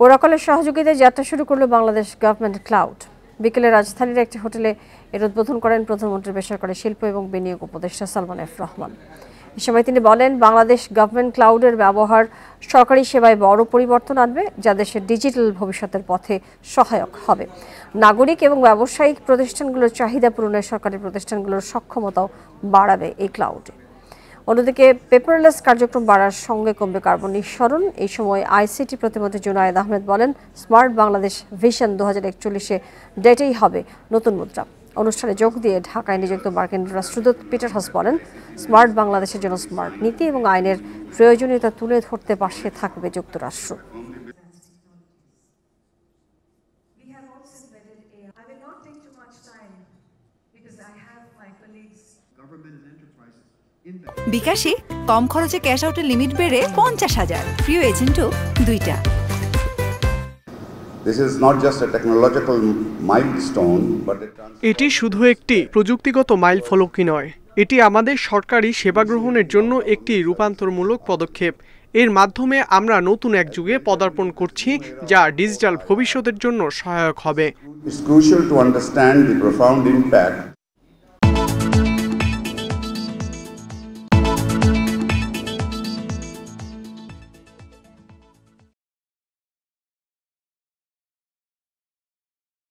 ওরাকলের সহযোগিতায় যাত্রা শুরু করলো বাংলাদেশ গভর্নমেন্ট ক্লাউড। বিকেলে রাজধানীর একটি হোটেলে এর উদ্বোধন করেন প্রধানমন্ত্রীর বেসরকারি শিল্প এবং বিনিয়োগ উপদেষ্টা সালমান এফ রহমান। এ সময় তিনি বলেন, বাংলাদেশ গভর্নমেন্ট ক্লাউডের ব্যবহার সরকারি সেবায় বড় পরিবর্তন আনবে, যা দেশের ডিজিটাল ভবিষ্যতের পথে সহায়ক হবে। নাগরিক এবং ব্যবসায়িক প্রতিষ্ঠানগুলোর চাহিদা পূরণে সরকারি প্রতিষ্ঠানগুলোর সক্ষমতাও বাড়াবে এই ক্লাউডে। অন্যদিকে পেপারলেস কার্যক্রম বাড়ার সঙ্গে কমবে কার্বন নিঃসরণ। এই সময় আইসিটি প্রতিমন্ত্রী জুনায়েদ আহমেদ বলেন, স্মার্ট বাংলাদেশ ভিশন 2041-এ ডেটাই হবে নতুন মুদ্রা। অনুষ্ঠানে যোগ দিয়ে ঢাকায় নিযুক্ত মার্কিন রাষ্ট্রদূত পিটার হাস বলেন, স্মার্ট বাংলাদেশের জন্য স্মার্ট নীতি এবং আইনের প্রয়োজনীয়তা তুলে ধরতে পাশে থাকবে যুক্তরাষ্ট্র। বিকাশে কম খরচে ক্যাশ আউটের লিমিট বেড়ে 50,000, প্রিয় এজেন্টও 2টা। এটি শুধু একটি প্রযুক্তিগত মাইল ফলকই নয়, এটি আমাদের সরকারি সেবা গ্রহণের জন্য একটি রূপান্তরমূলক পদক্ষেপ। এর মাধ্যমে আমরা নতুন এক যুগে পদার্পণ করছি, যা ডিজিটাল ভবিষ্যতের জন্য সহায়ক হবে।